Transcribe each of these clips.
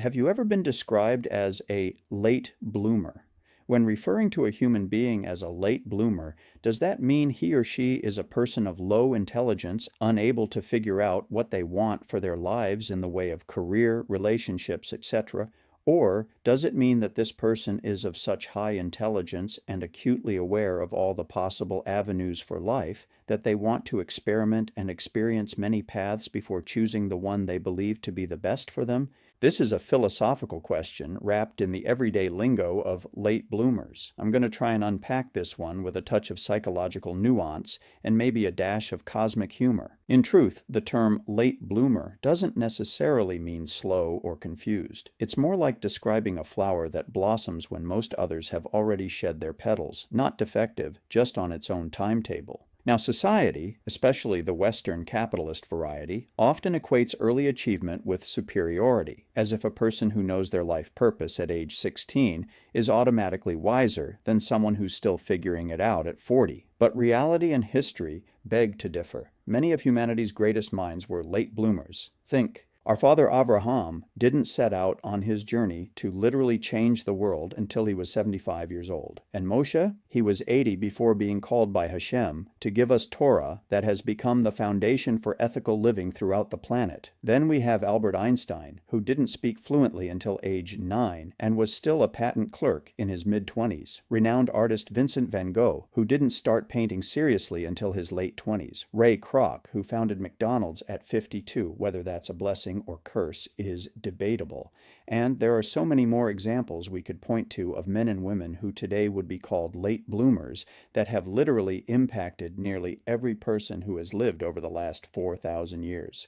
have you ever been described as a late bloomer? When referring to a human being as a late bloomer, does that mean he or she is a person of low intelligence, unable to figure out what they want for their lives in the way of career, relationships, etc.? Or does it mean that this person is of such high intelligence and acutely aware of all the possible avenues for life that they want to experiment and experience many paths before choosing the one they believe to be the best for them? This is a philosophical question wrapped in the everyday lingo of late bloomers. I'm going to try and unpack this one with a touch of psychological nuance and maybe a dash of cosmic humor. In truth, the term late bloomer doesn't necessarily mean slow or confused. It's more like describing a flower that blossoms when most others have already shed their petals, not defective, just on its own timetable. Now, society, especially the Western capitalist variety, often equates early achievement with superiority, as if a person who knows their life purpose at age 16 is automatically wiser than someone who's still figuring it out at 40. But reality and history beg to differ. Many of humanity's greatest minds were late bloomers. Think. Our father Abraham didn't set out on his journey to literally change the world until he was 75 years old. And Moshe, he was 80 before being called by Hashem to give us Torah that has become the foundation for ethical living throughout the planet. Then we have Albert Einstein, who didn't speak fluently until age 9 and was still a patent clerk in his mid-20s. Renowned artist Vincent van Gogh, who didn't start painting seriously until his late 20s. Ray Kroc, who founded McDonald's at 52, whether that's a blessing or curse is debatable. And there are so many more examples we could point to of men and women who today would be called late bloomers that have literally impacted nearly every person who has lived over the last 4,000 years.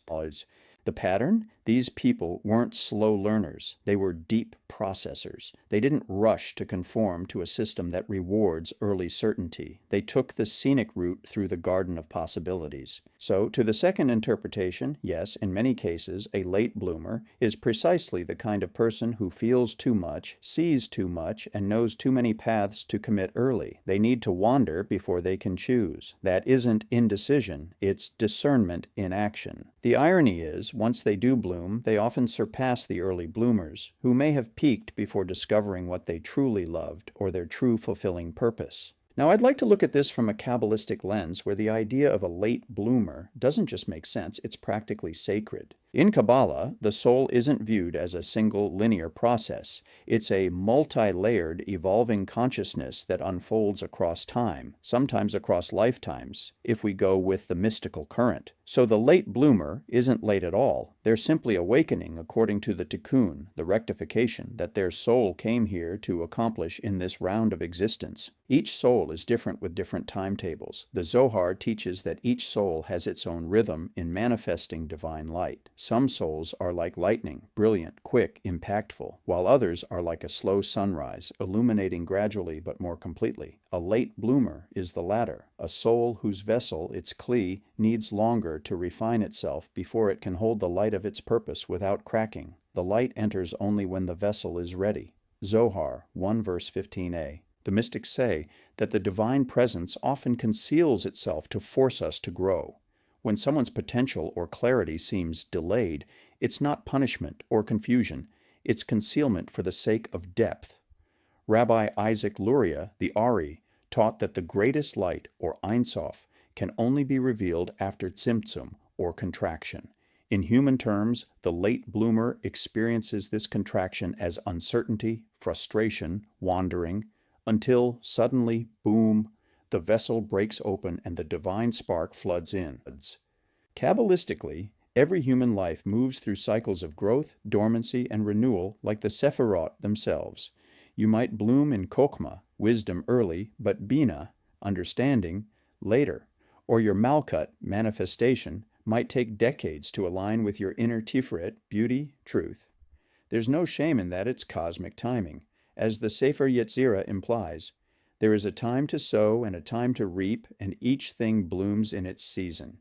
The pattern? These people weren't slow learners. They were deep processors. They didn't rush to conform to a system that rewards early certainty. They took the scenic route through the garden of possibilities. So, to the second interpretation, yes, in many cases, a late bloomer is precisely the kind of person who feels too much, sees too much, and knows too many paths to commit early. They need to wander before they can choose. That isn't indecision, it's discernment in action. The irony is, once they do bloom, they often surpass the early bloomers, who may have peaked before discovering what they truly loved or their true fulfilling purpose. Now, I'd like to look at this from a Kabbalistic lens where the idea of a late bloomer doesn't just make sense, it's practically sacred. In Kabbalah, the soul isn't viewed as a single linear process. It's a multi-layered, evolving consciousness that unfolds across time, sometimes across lifetimes, if we go with the mystical current. So the late bloomer isn't late at all. They're simply awakening according to the tikkun, the rectification that their soul came here to accomplish in this round of existence. Each soul is different with different timetables. The Zohar teaches that each soul has its own rhythm in manifesting divine light. Some souls are like lightning, brilliant, quick, impactful, while others are like a slow sunrise, illuminating gradually but more completely. A late bloomer is the latter, a soul whose vessel, its kli, needs longer to refine itself before it can hold the light of its purpose without cracking. The light enters only when the vessel is ready. Zohar 1 verse 15a. The mystics say that the divine presence often conceals itself to force us to grow. When someone's potential or clarity seems delayed, it's not punishment or confusion, it's concealment for the sake of depth. Rabbi Isaac Luria, the Ari, taught that the greatest light, or Ein Sof, can only be revealed after tzimtzum, or contraction. In human terms, the late bloomer experiences this contraction as uncertainty, frustration, wandering, until suddenly, boom, the vessel breaks open and the divine spark floods in. Kabbalistically, every human life moves through cycles of growth, dormancy, and renewal like the Sephirot themselves. You might bloom in Chokhmah, wisdom early, but Bina, understanding, later. Or your Malkut, manifestation, might take decades to align with your inner Tiferet, beauty, truth. There's no shame in that, it's cosmic timing. As the Sefer Yetzirah implies, there is a time to sow and a time to reap, and each thing blooms in its season.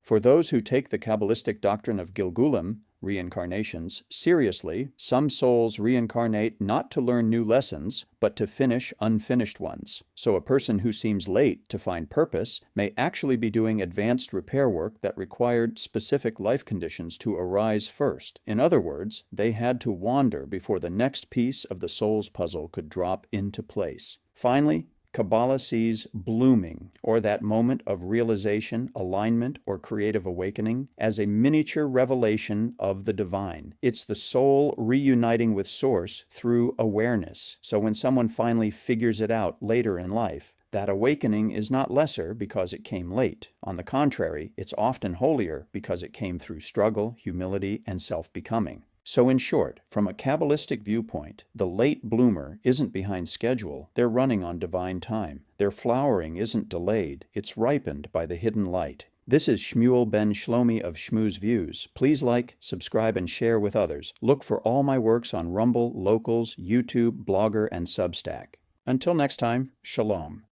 For those who take the Kabbalistic doctrine of Gilgulim, reincarnations, seriously, some souls reincarnate not to learn new lessons, but to finish unfinished ones. So a person who seems late to find purpose may actually be doing advanced repair work that required specific life conditions to arise first. In other words, they had to wander before the next piece of the soul's puzzle could drop into place. Finally, Kabbalah sees blooming, or that moment of realization, alignment, or creative awakening, as a miniature revelation of the divine. It's the soul reuniting with Source through awareness. So when someone finally figures it out later in life, that awakening is not lesser because it came late. On the contrary, it's often holier because it came through struggle, humility, and self-becoming. So in short, from a Kabbalistic viewpoint, the late bloomer isn't behind schedule, they're running on divine time. Their flowering isn't delayed, it's ripened by the hidden light. This is Shmuel ben Shlomi of Shmu's Views. Please like, subscribe, and share with others. Look for all my works on Rumble, Locals, YouTube, Blogger, and Substack. Until next time, Shalom.